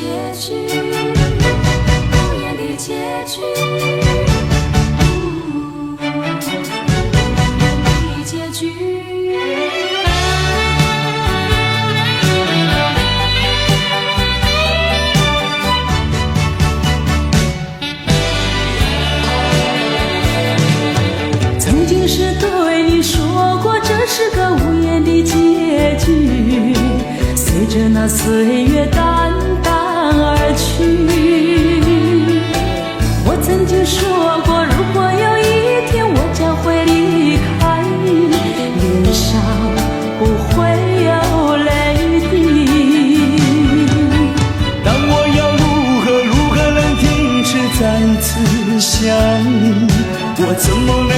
结局，无言的结局，无言的结局。曾经是对你说过，这是个无言的结局，随着那岁月淡淡而去。我曾经说过，如果有一天我将会离开你，脸上不会有泪滴。但我要如何能停止再次想你？我怎么能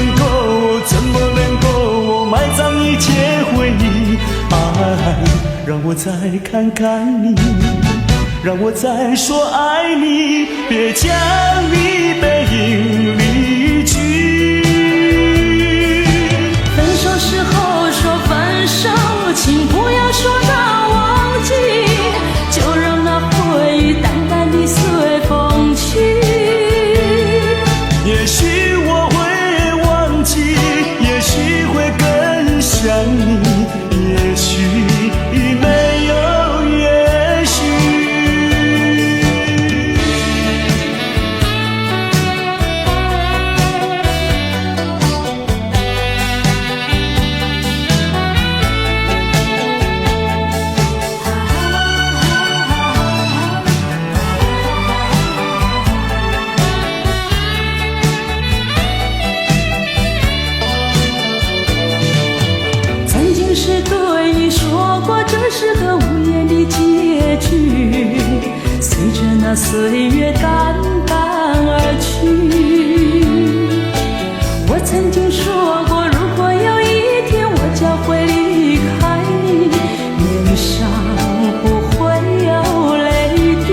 够埋葬一切回忆？爱，让我再看看你，让我再说爱你，别将你背影离去。分手时候说分手，请不要说那忘记，就让那回忆淡淡地随风去。也许我会忘记，也许会更想你，也许没有也许。曾经是对你说过，这是个无言的结局，随着那岁月淡淡而去。我曾经说过，如果有一天我将会离开你，脸上不会有泪滴。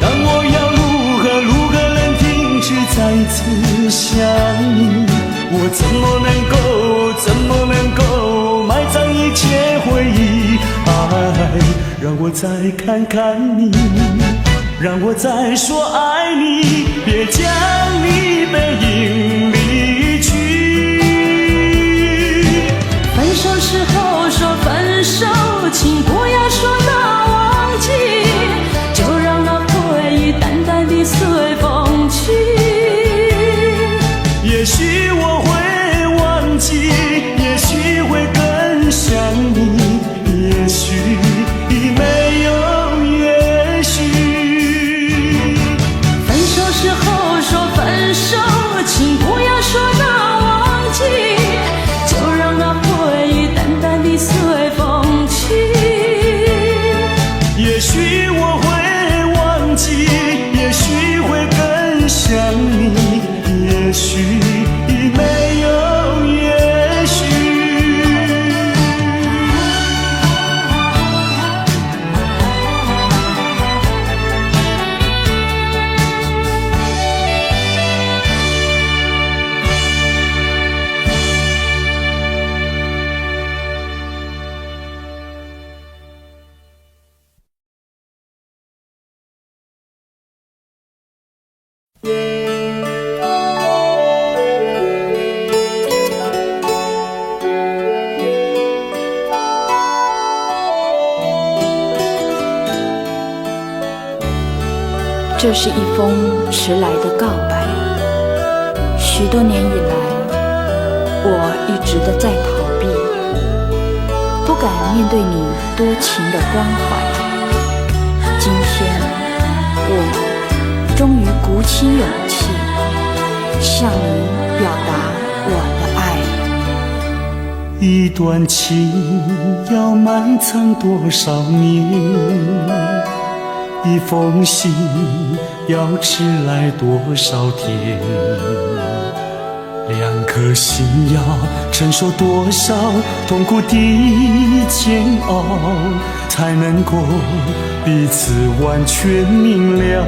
但我要如何能停止再次想你？我怎么能够埋葬一切回忆？爱，让我再看看你，让我再说爱你，别将你背影离去。分手时候说分手，请不要说那忘记，就让那回忆淡淡地随风去。也许我会忘记，也许会更想你，也许没有也许。分手时候说分手，请不要说那忘记，就让那回忆淡淡地随风去。也许我会忘记，也许会更想你，也许没有也许。这是一封迟来的告白，许多年以来，我一直的在逃避，不敢面对你多情的关怀。今天，我终于鼓起勇气，向你表达我的爱。一段情要埋藏多少年？一封信要迟来多少天？两颗心要承受多少痛苦的煎熬，才能够彼此完全明了？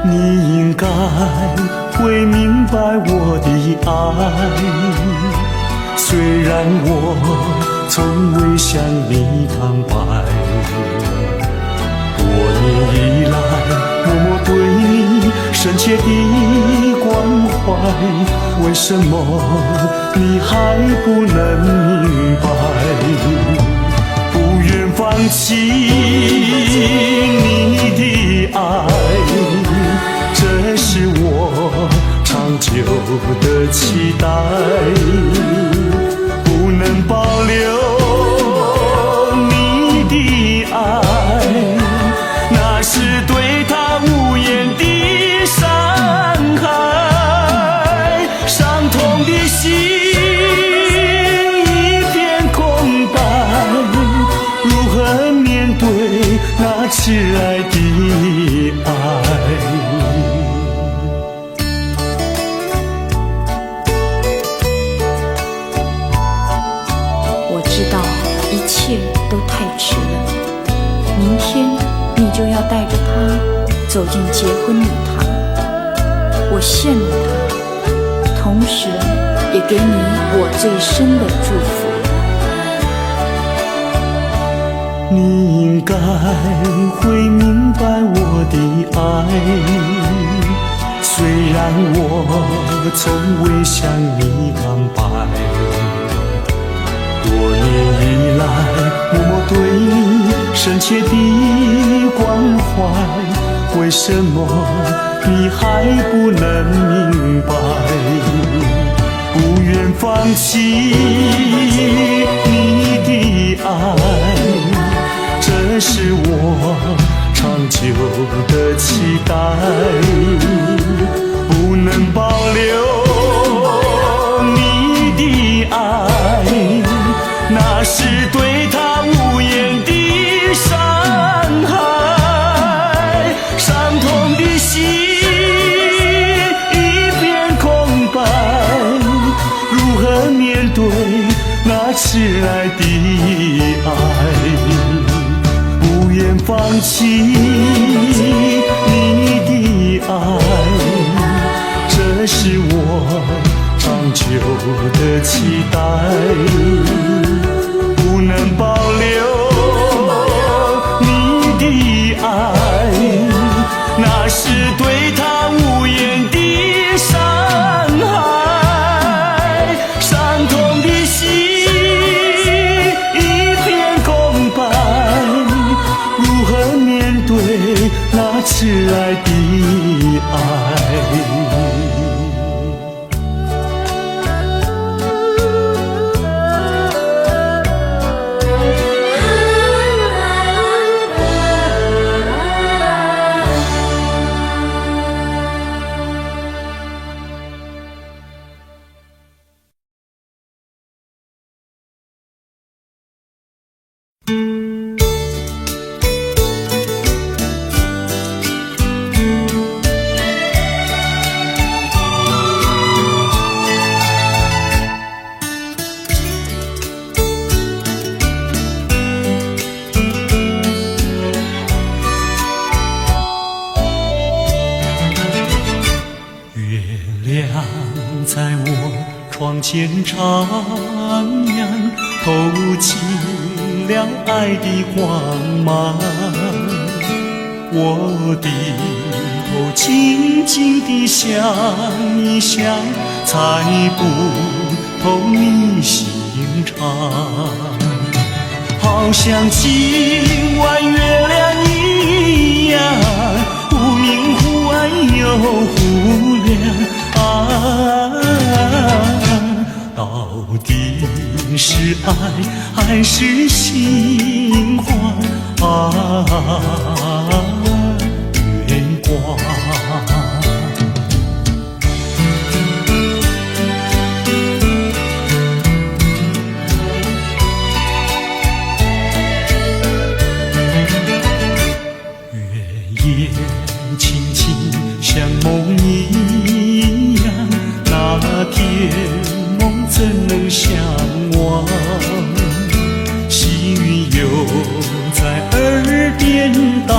你应该会明白我的爱，虽然我从未向你坦白。多年以来，默默对你深切的关怀，为什么你还不能明白？不愿放弃你的爱，这是我长久的期待。不能保留你的爱，那是对他无言的伤害。伤痛的心一片空白，如何面对那迟来的爱？都太迟了，明天你就要带着他走进结婚礼堂，我羡慕他，同时也给你我最深的祝福。你应该会明白我的爱，虽然我从未向你坦白。多年以来，默默对你深切的关怀，为什么你还不能明白？不愿放弃你的爱，这是我长久的期待。不能保留你的爱，那是对他无言的伤害。伤痛的心一片空白，如何面对那迟来的爱？不愿放弃你的爱，这是我长久的期待。不能保留你的爱，那是对他无言的伤害。伤痛的心一片空白，如何面对那迟来的爱？在我窗前徜徉，透起了爱的光芒。我低头静静地想一想，猜不透你心肠。好像今晚月亮一样，忽明忽暗又忽亮。到底是爱还是心慌？月光。月夜轻轻像梦一样，那天梦怎能相忘？细雨又在耳边荡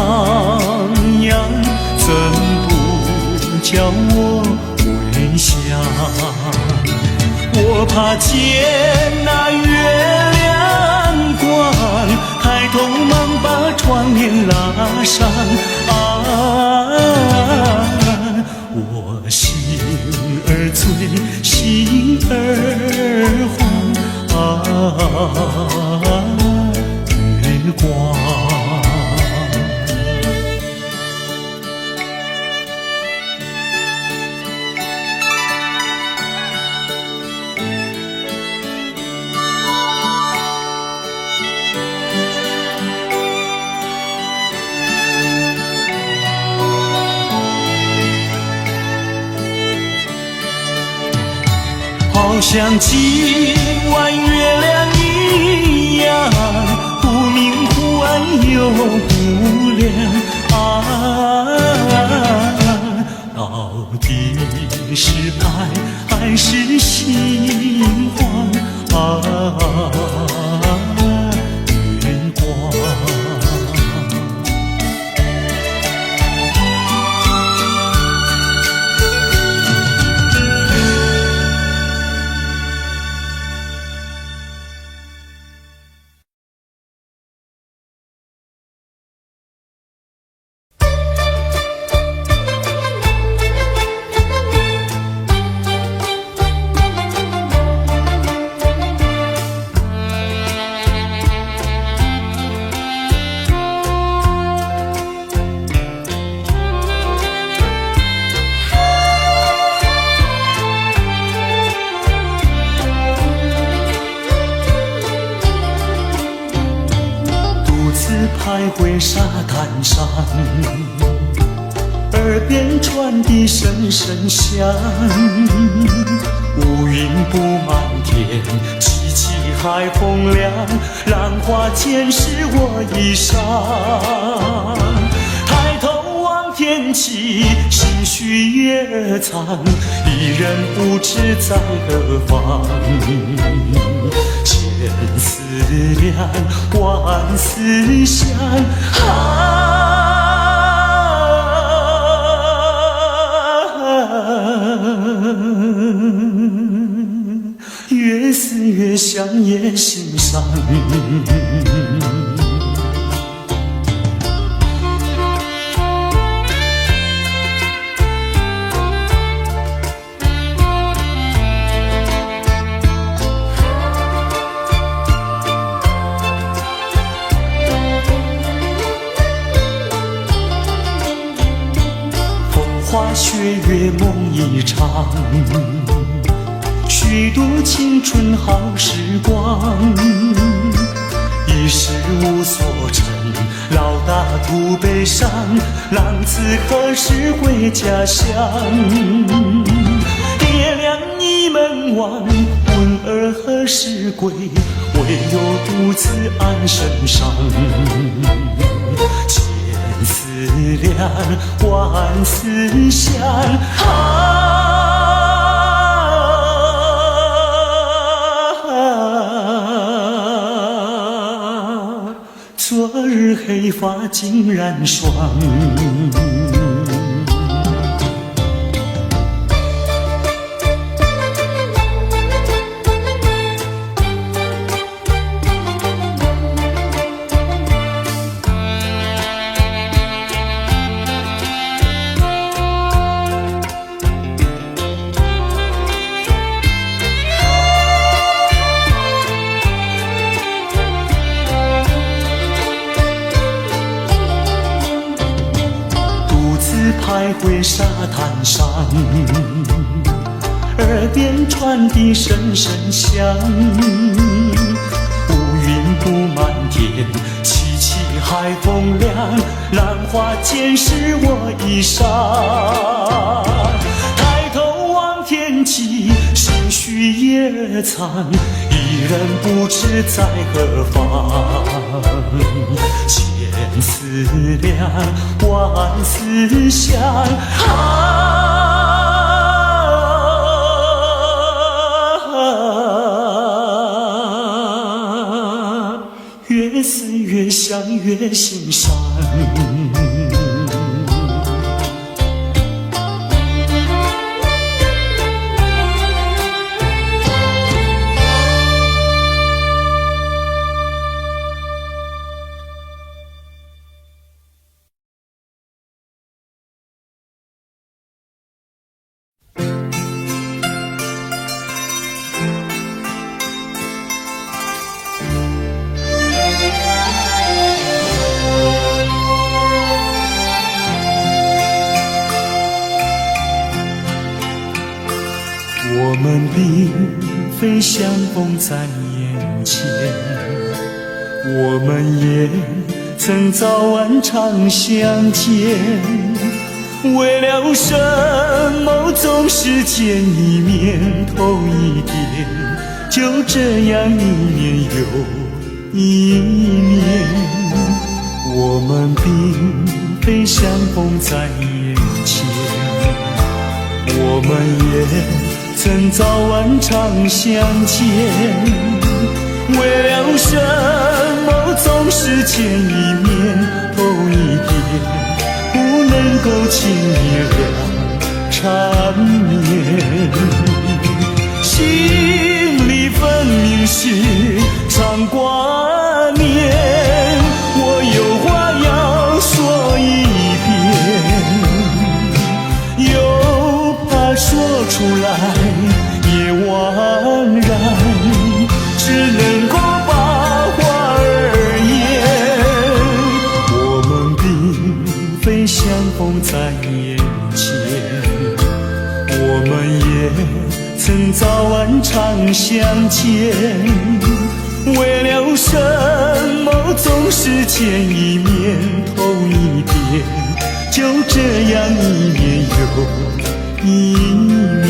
漾，怎不叫我回想？我怕见那月亮光，抬头忙把窗帘拉上我心儿醉，心儿慌月光。好像今晚月亮一样，忽明忽暗又忽亮到底是爱还是心慌月光。徘徊沙滩上，耳边传递声声响，乌云布满天，凄凄海风凉，浪花溅湿我衣裳。抬头望天际，心绪也藏，一人不知在何方。千思量，万思想越思越想也心伤。花雪月梦一场，虚度青春好时光。一时无所成，老大徒悲伤，浪子何时回家乡？爹娘你们望，魂儿何时归？唯有独自安身上。思量，万思想昨日黑发竟然霜。徘徊沙滩上，耳边传递声声响，乌云布满天，凄凄海风凉，浪花溅湿我衣裳。抬头望天际，心绪也藏，一人不知在何方。千思量，万思想越思越想越心伤。非相逢在眼前。我们也曾早晚常相见，为了什么总是见一面头一点，就这样一年又一年。我们并非相逢在眼前，我们也曾早晚常相见，为了什么总是见一面头一点，不能够轻易了缠绵。心里分明是常挂念，我有话要说一遍，又怕说出来也枉然，只能够把话儿言。我们并非相逢在眼前，我们也曾早晚常相见，为了什么总是见一面头一点，就这样一年又一年。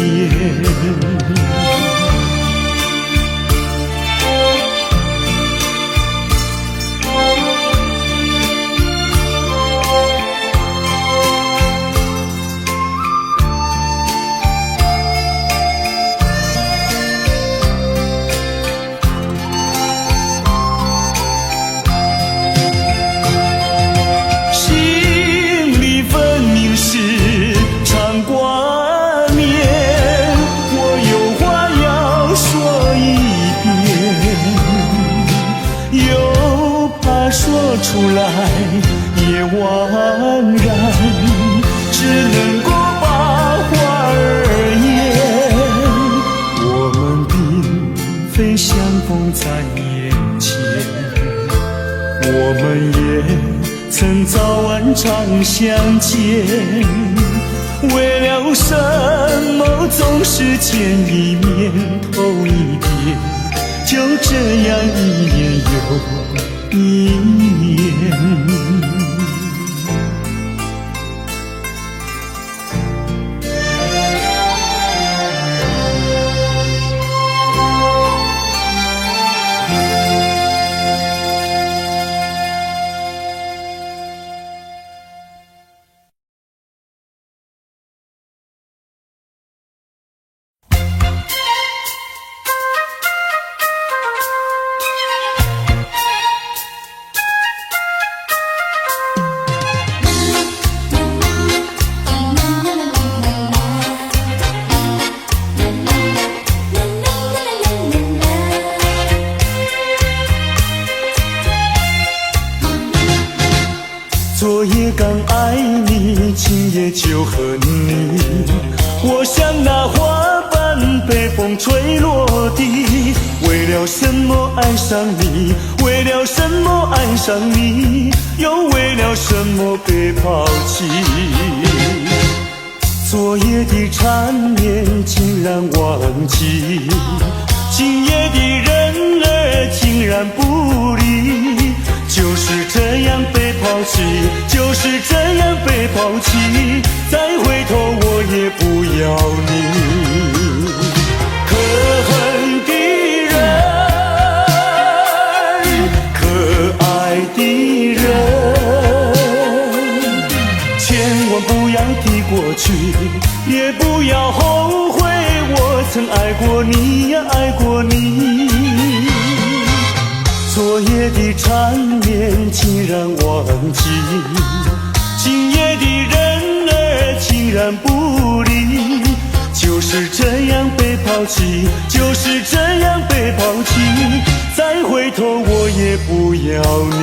出来也枉然，只能够把话儿言。我们并非相逢在眼前，我们也曾早晚常相见，为了什么总是见一面头一点，就这样一年又一年。昨夜刚爱你，今夜就恨你。我像那花瓣被风吹落地，为了什么爱上你？为了什么爱上你？又为了什么被抛弃？昨夜的缠绵竟然忘记，今夜的人儿竟然不理。就是这样被抛弃，就是这样被抛弃，再回头我也不要你。可恨的人，可爱的人，千万不要提过去，也不要后悔我曾爱过你呀，爱过你。昨夜的缠绵竟然忘记，今夜的人儿竟然不理。就是这样被抛弃，就是这样被抛弃，再回头我也不要你。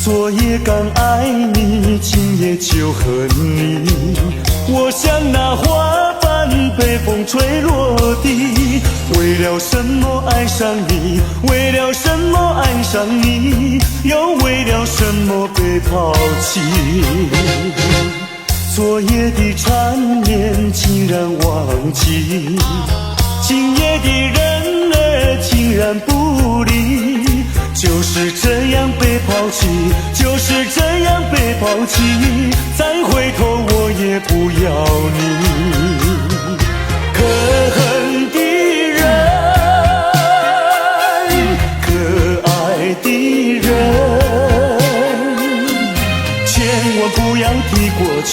昨也就和你。我像那花瓣被风吹落地，为了什么爱上你？为了什么爱上你？又为了什么被抛弃？昨夜的缠绵竟然忘记，今夜的人儿竟然不理。就是这样被抛弃，就是这样被抛弃，再回头我也不要你。可恨的人，可爱的人，千万不要提过去，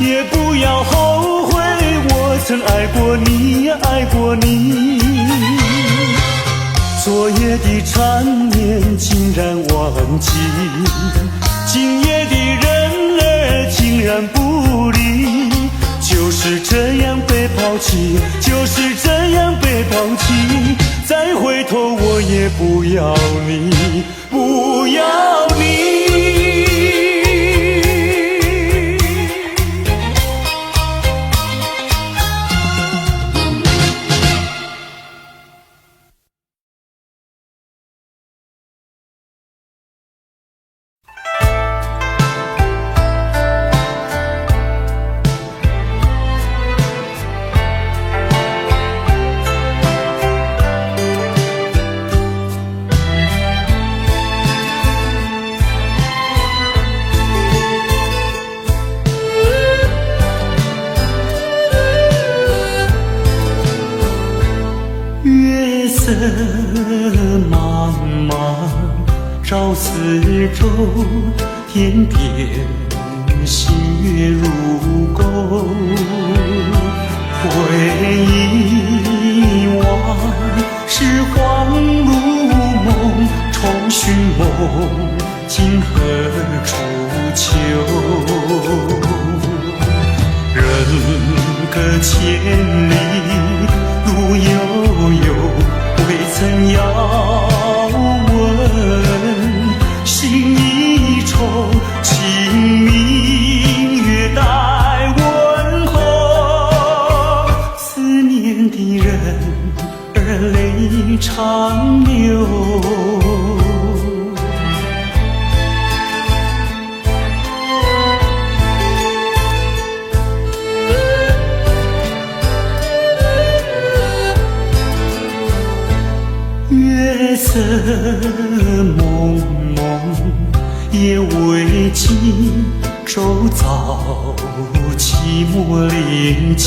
也不要后悔我曾爱过你，爱过你。昨夜的缠绵竟然忘记，今夜的人儿竟然不理。就是这样被抛弃，就是这样被抛弃，再回头我也不要你，不要你。月色茫茫照四周，天边星月如钩。回忆往事恍如梦，重寻梦今何处求？人隔千里路悠悠，未曾遥问。心一愁，清明月待问候。思念的人儿泪长流。月色蒙蒙，夜未尽，周遭寂寞临近。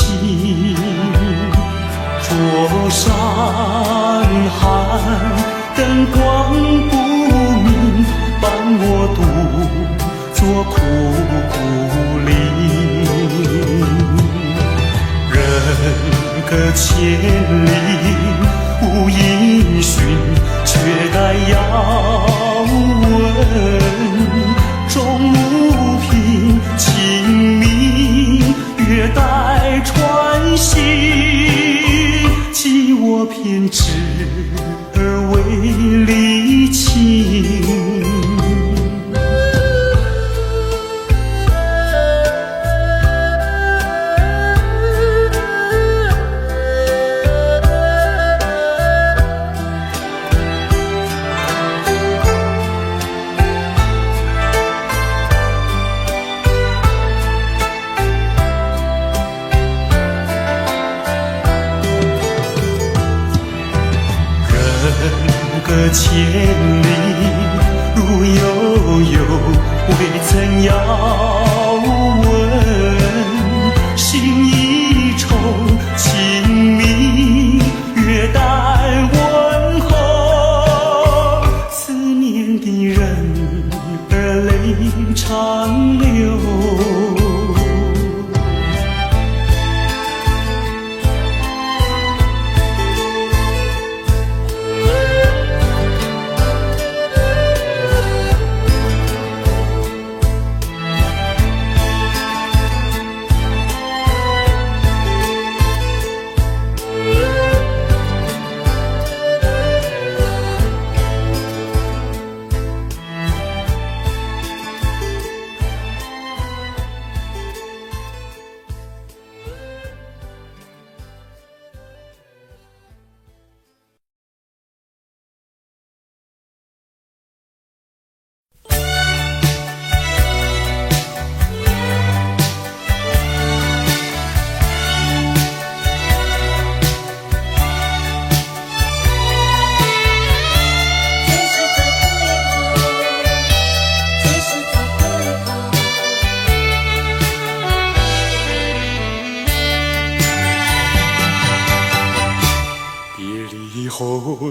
桌上寒，灯光不明，伴我独坐苦苦林。人隔千里无音讯，却待遥问。终无凭，清明月待穿行。寄我偏执而为离情。隔千里路悠悠，未曾遥问。心一愁，清明月待问候。思念的人儿泪长流。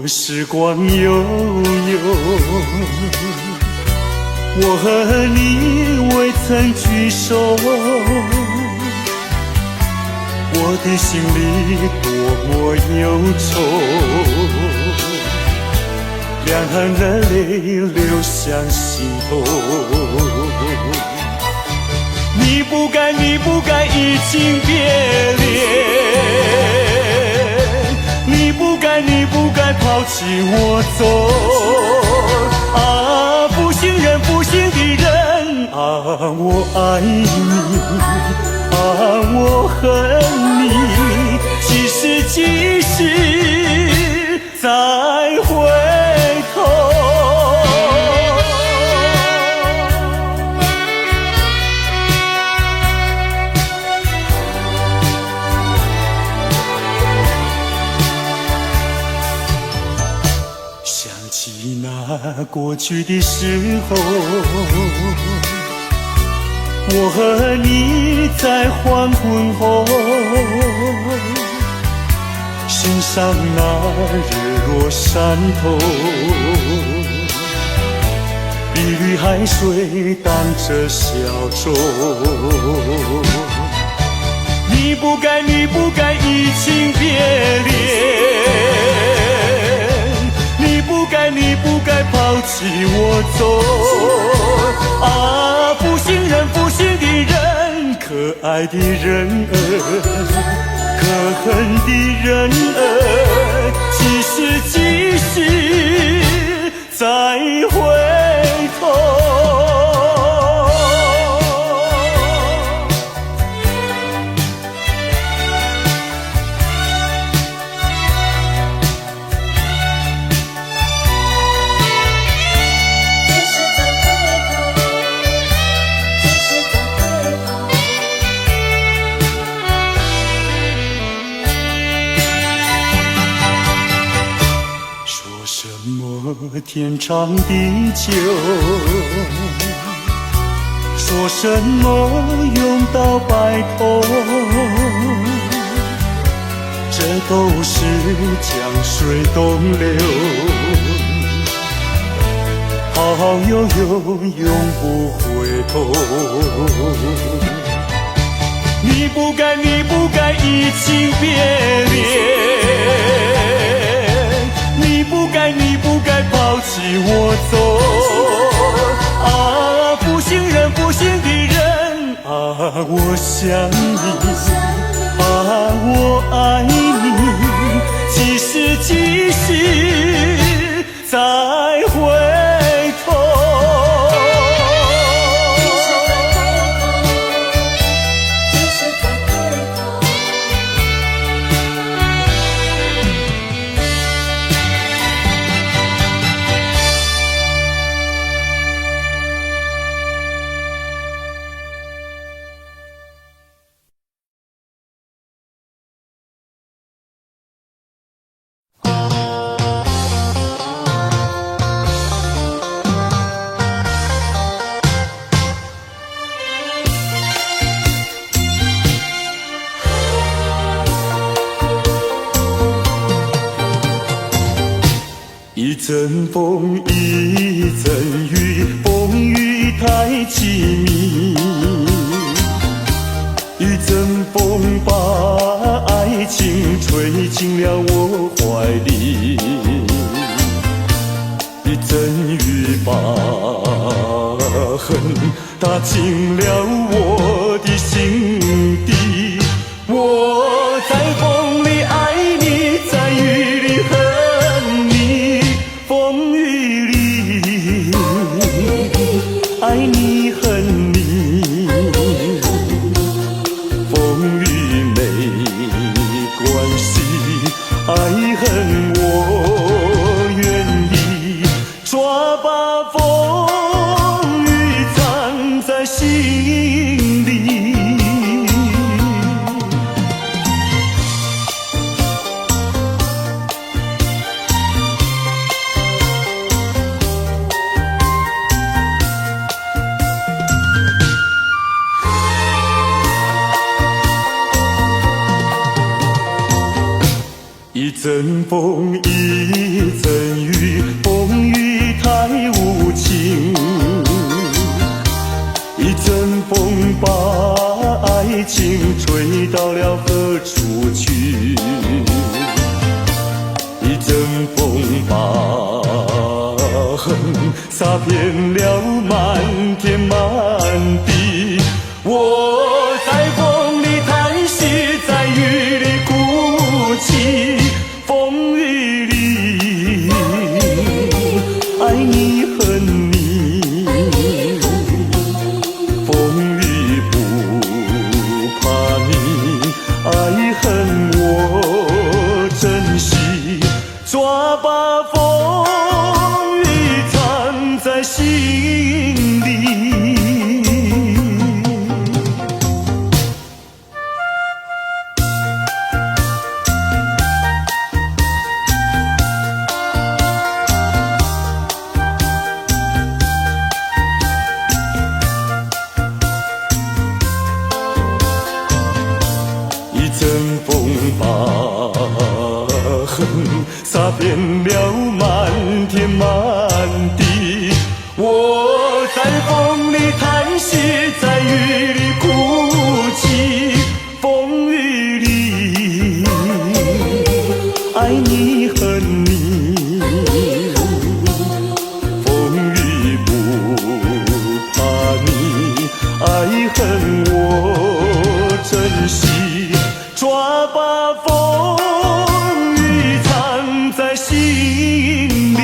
时光悠悠，我和你未曾聚首，我的心里多么忧愁，两行的泪流向心头。你不该，你不该移情别恋，你不该，你不该抛弃我走。啊，负心人，负心的人，啊，我爱你，啊，我恨你，几时几时再回头。想起那过去的时候，我和你在黄昏后，欣赏那日落山头，一缕海水荡着小舟。你不该，你不该移情别恋，你不该，你不该抛弃我走。啊，负心人，负心的人，可爱的人儿，可恨的人儿，几时几时再回头。天长地久，说什么永到白头，这都是江水东流，好好悠悠永不回头。你不该，你不该移情别恋，你不该，你不该抛弃我走。啊，负心人，负心的人，啊，我想你，啊，我爱你，几时几时再回头。一阵风，一阵雨，风雨太凄密。一阵风把爱情吹进了我怀里，一阵雨把恨打进了我的心底。我在风里爱你，在雨里恨你，风雨里爱你恨你，风雨没关系，爱恨我愿意，抓把风雨藏在心里。阵风一阵雨，风雨太无情，一阵风把爱情吹到了何处去，一阵风把恨洒遍了满天满地，我在风里叹息，在雨里哭泣，风雨里爱你恨你，风雨不怕你，爱恨我珍惜，抓把风雨藏在心里。一阵风把恨洒遍了满天满地，我在风里叹息，在雨里哭泣，风雨里爱你恨你，风雨不怕你，爱恨我珍惜，抓把风雨藏在心里。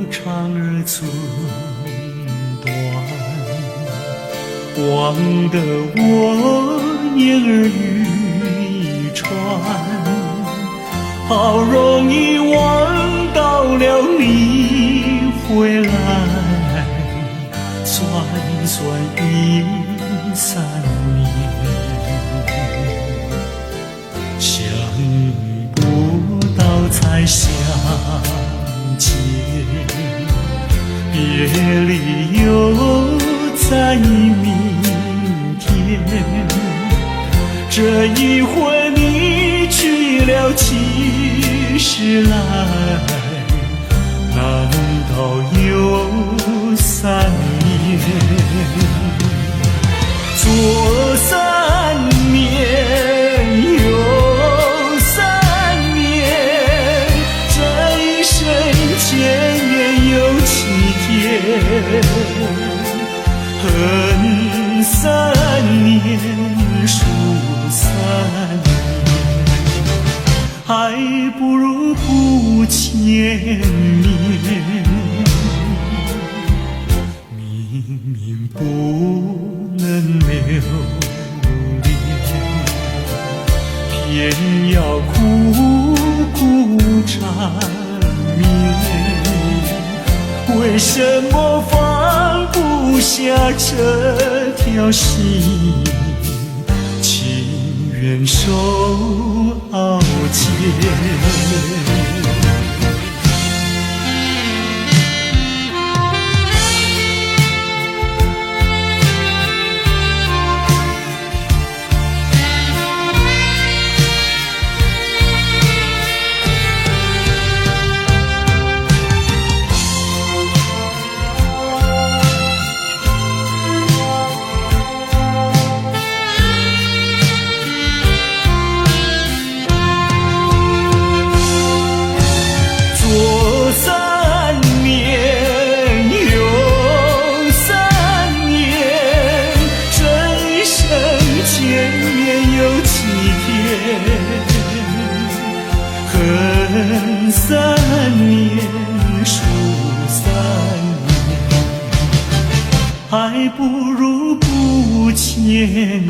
长儿寸断，忘得我言儿欲穿，好容易望到了你回来，算算已3年，想不到才相见，别离又在明天，这一回你去了几时来？难道有3年？左3年，右3年，这一生前缘有7天，恨3年，数3年，还不如不见面。明明不能留恋，偏要苦苦缠绵，为什么放不下这条心，情愿受熬煎。还不如不见面。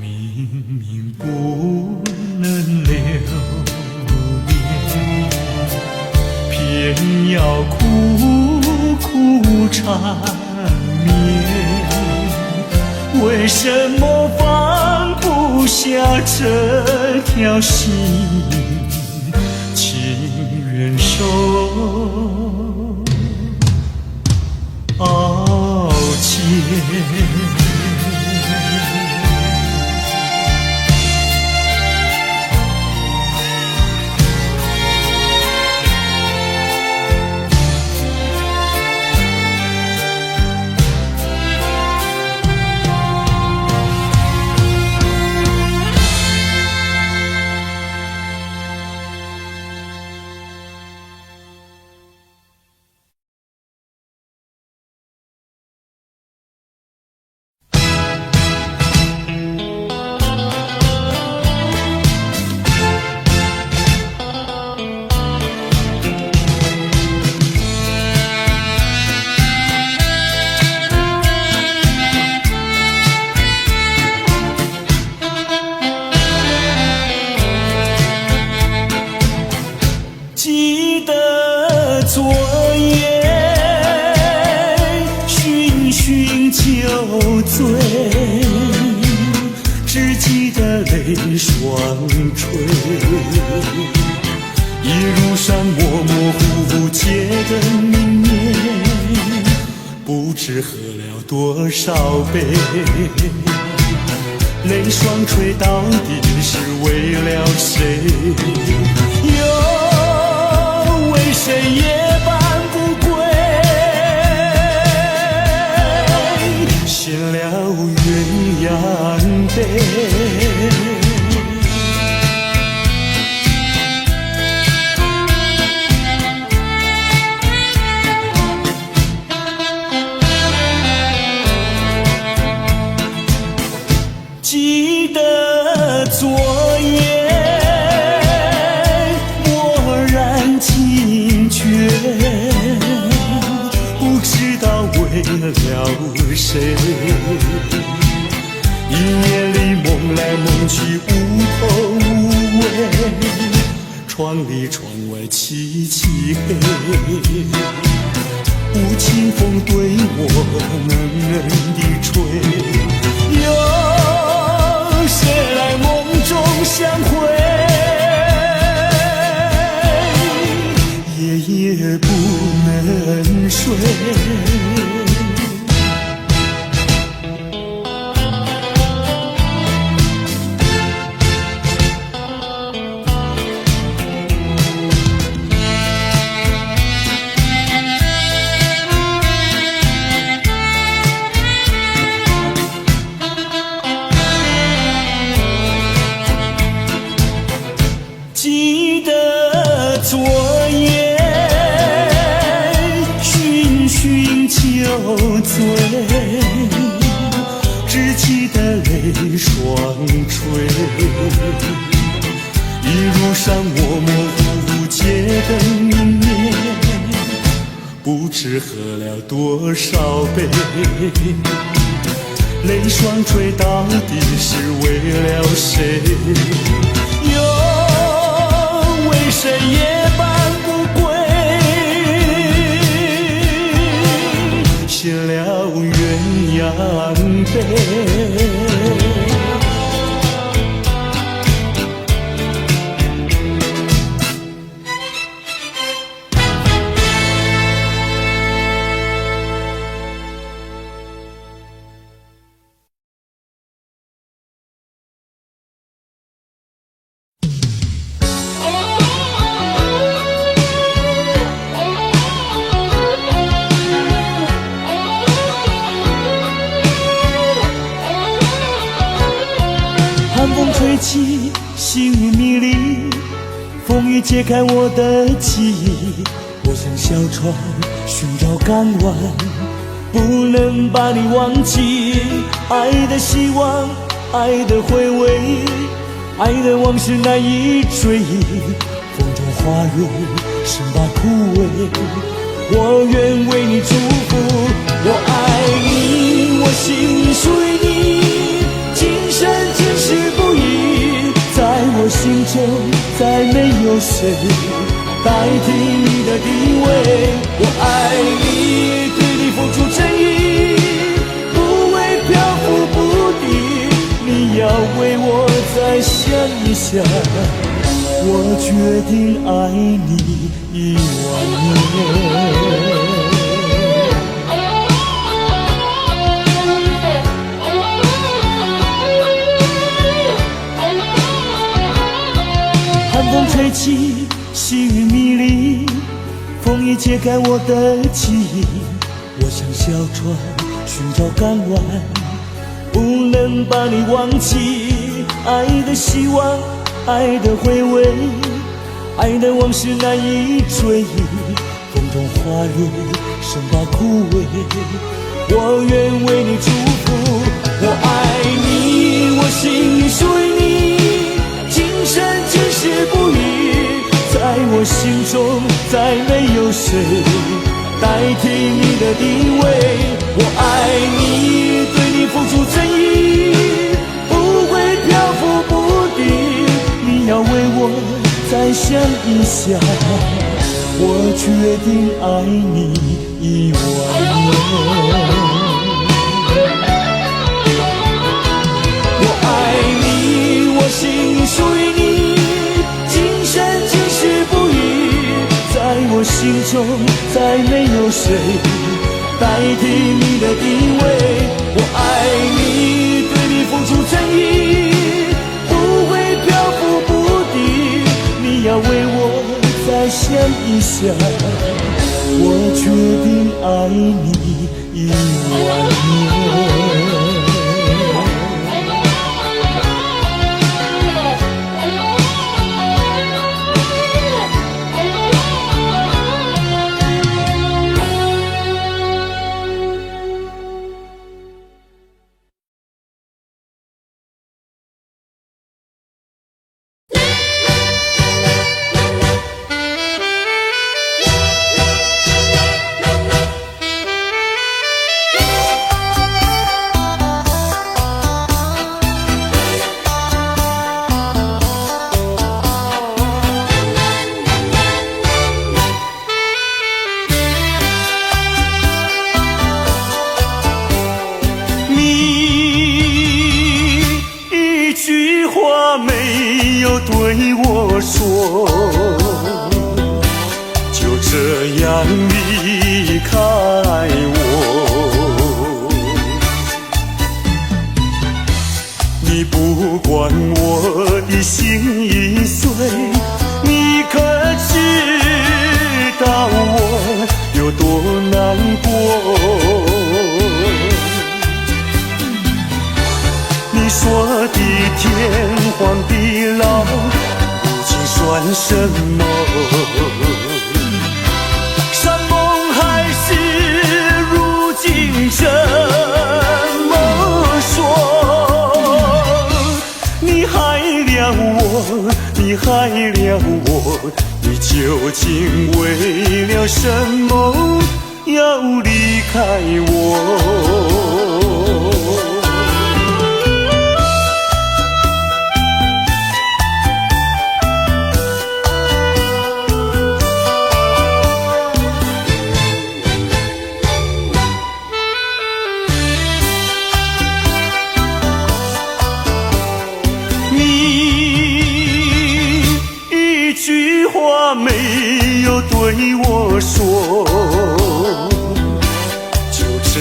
明明不能留恋，偏要苦苦缠绵。为什么放不下这条心？情愿受傲贱。记得昨夜醺醺酒醉，只记得泪双垂。一路上模模糊糊街灯明灭，不知喝了多少杯。泪双垂到底是为了谁？为谁也搬不归，献了鸳鸯杯。记得昨夜不知道为了谁，一夜里梦来梦去无头无尾，窗里窗外凄凄黑，无情风对我冷冷地吹，有谁来梦中相会？夜夜不能睡。记得昨夜酒醉，只记得泪双垂。一路上模模糊糊街灯明灭，不知喝了多少杯。泪双垂到底是为了谁？又为谁也搬不归？献了鸳鸯杯。寒风吹起，心雨迷离，风雨揭开我的记忆。我像小船寻找港湾，不能把你忘记。爱的希望，爱的回味，爱的往事难以追忆。风中花蕊生把枯萎，我愿为你祝福。我爱你，我心属于你，今生今世不移。在我心中再没有谁代替你的地位。我爱你，对你付出真意，不会漂浮不定。你要为我再想一想，我决定爱你10000年。寒风吹起，细雨迷离，风已揭开我的记忆。我像小船寻找港湾，不能把你忘记。爱的希望，爱的回味，爱的往事难以追忆。风中花蕊生怕枯萎，我愿为你祝福。我爱你，我心属于你，今生今世不移。在我心中再没有谁代替你的地位。我爱你，对你付出真意，不会漂浮不定。你要为我再想一想，我决定爱你10000年。我爱你，我心属于你，今生今世不移。在我心中再没有谁代替你的地位。我爱你，对你付出真意，不会漂浮不定。你要为我再想一想，我决定爱你10000年。没有对我说，就这样离开我。你不管我的心已碎，你可知道我有多难过？你说的天荒地老，如今算什么？山盟海誓，如今怎么说？你害了我，你害了我，你究竟为了什么要离开我？没有对我说，就这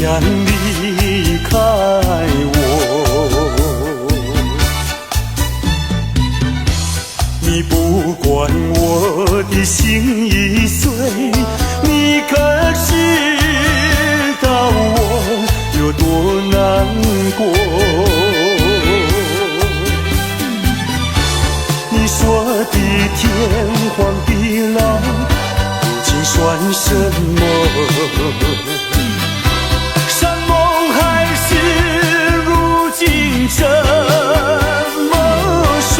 样离开我。你不管我的心已碎，你可知道我有多难过？你说的天荒地老，如今算什么？山盟海誓，如今怎么说？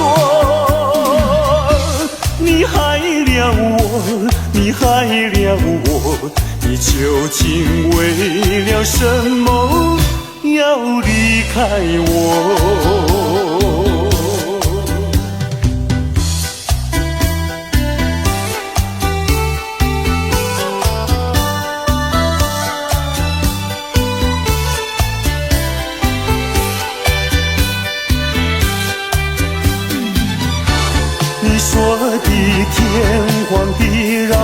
你害了我，你你害了我，你究竟为了什么要离开我？你说的天荒地老，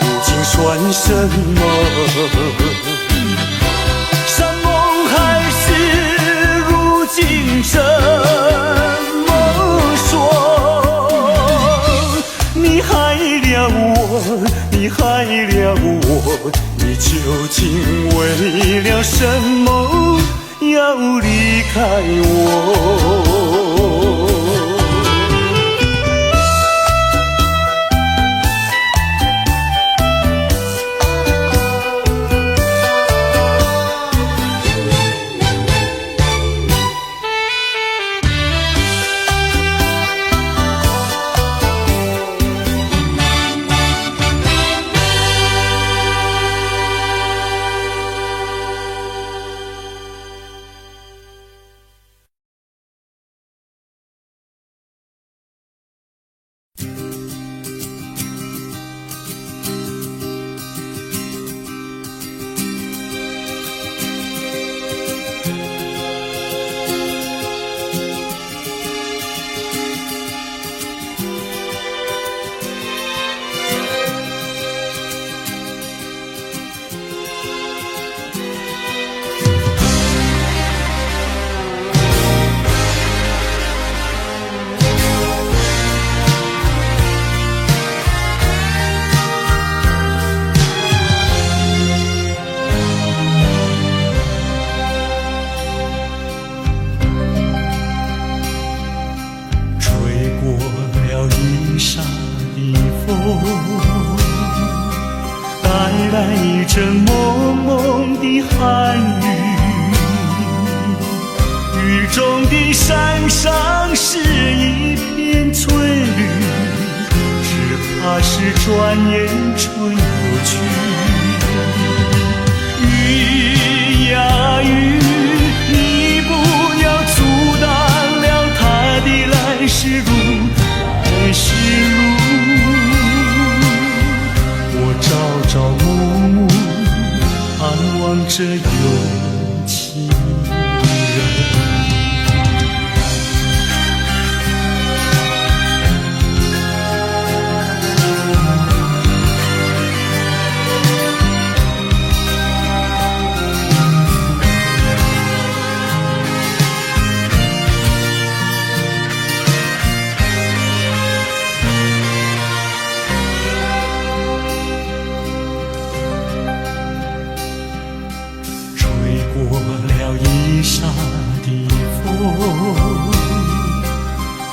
究竟算什么？山盟海誓，如今怎么说？你害了我，你害了我，你究竟为了什么要离开我？这蒙蒙的寒雨，雨中的山上是一片翠绿，只怕是转眼春又去。雨呀雨，你不要阻挡了他的来时路，来时路。我朝朝暮暮盼望着有情人。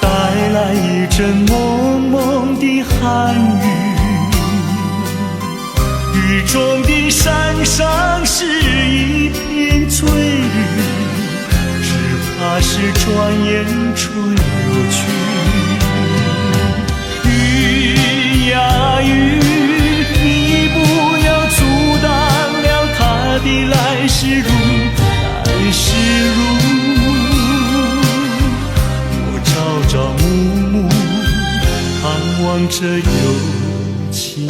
带来一阵蒙蒙的寒雨，雨中的山上是一片翠绿，只怕是转眼春又去。雨呀雨，你不要阻挡了他的来时路，来时路。朝朝暮暮盼望着有情人。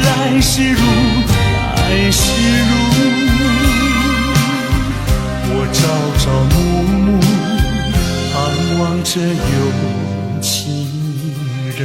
来时路，来时路，我朝朝暮暮盼望着有情人。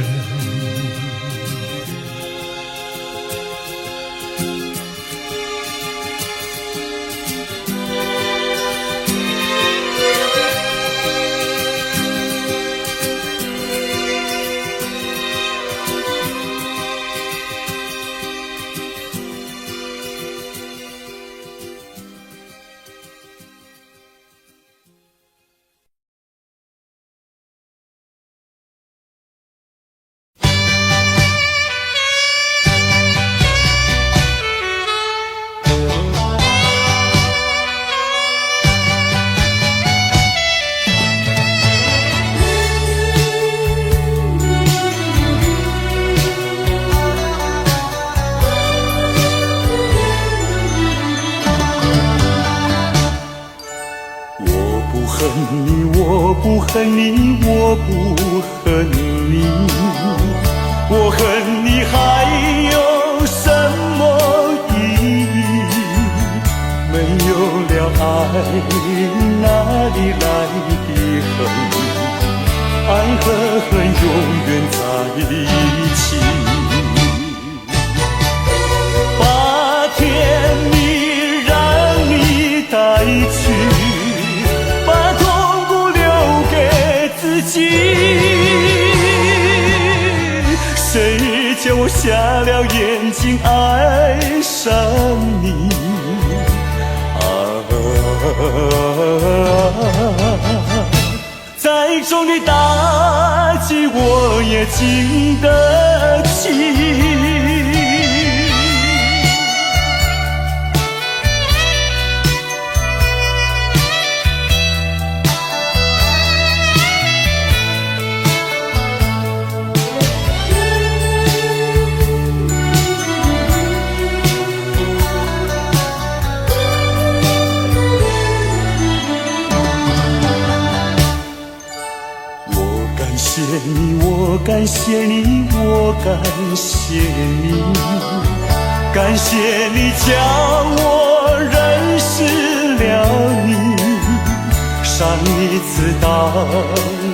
恨你，我不恨你，我恨你还有什么意义？没有了爱，哪里来的恨？爱和恨永远在一起。把甜蜜让你带去，把痛苦留给自己。谁叫我瞎了眼睛爱上你？再重的打击我也经得起。我感谢你，我感谢你，感谢你教我认识了你。上一次当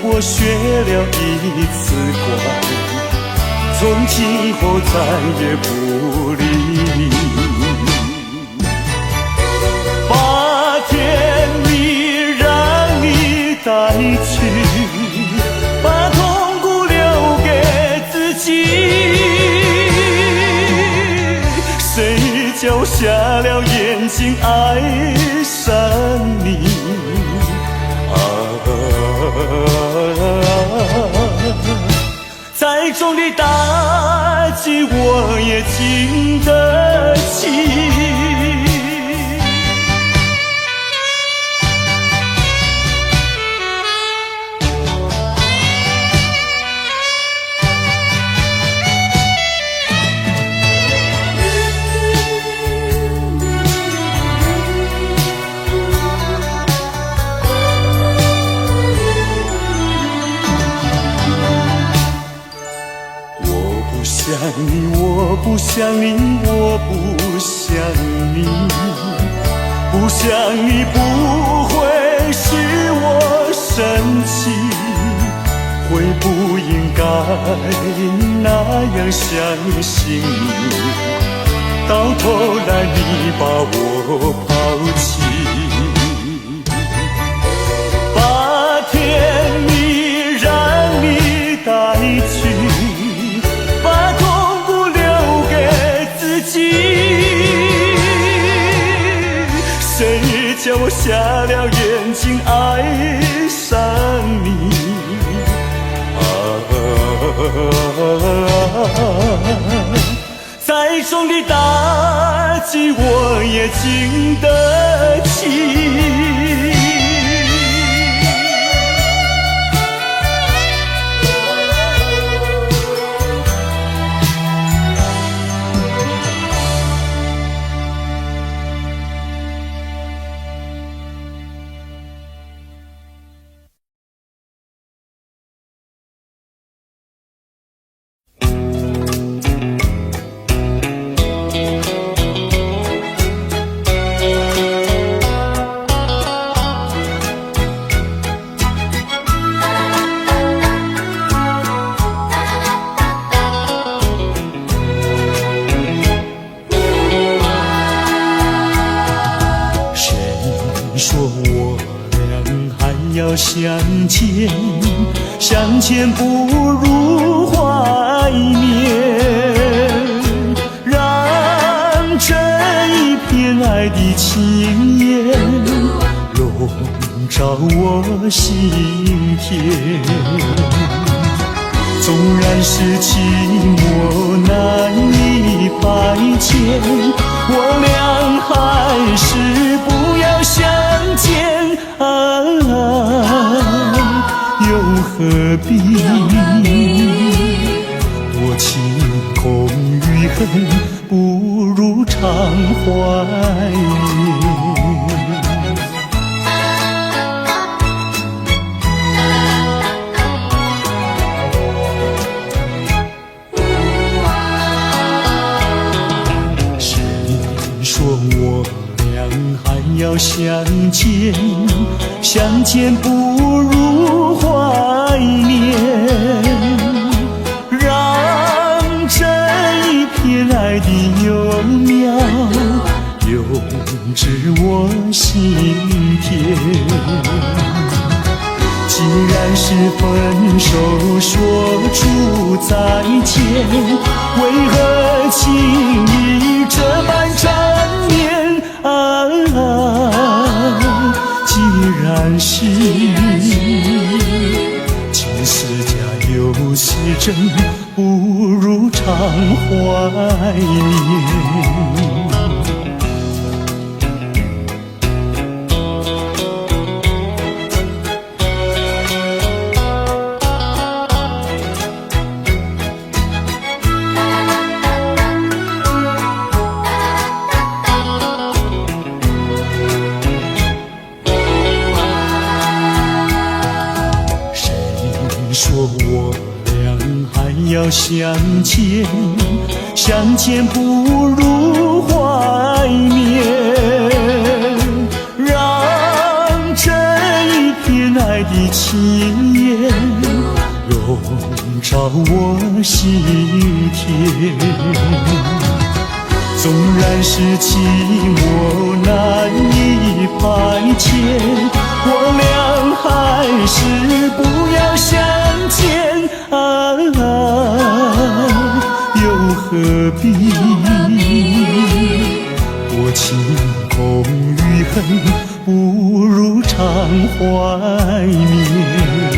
我学了一次乖，从今后再也不理你。把甜蜜让你带去，把痛苦留给自己。谁叫我瞎了眼睛爱上你？再重的打击我也经得起。我不想你，我不想你，不想你不会使我生气，会不应该那样相信你，到头来你把我抛弃。把甜蜜让你带去，把痛苦留给自己。谁叫我瞎了眼睛爱上你？再重的打击我也经得起。相见，相见不如怀念，让这一片爱的情焰笼罩我心田。纵然是寂寞难以排遣，我俩还是不要相见又何必多情空与恨，不如常怀念。要相见，相见不如怀念，让这一片爱的幼苗永植我心田。既然是分手说出再见，为何情意这般缠绵啊？既然是情丝假又是真，不如常怀念。说我俩还要相见，相见不如怀念，让这一片爱的情缘笼罩我心田。纵然是寂寞难以排遣，我俩还是不要相见啊，又何必多情空余恨，不如常怀念。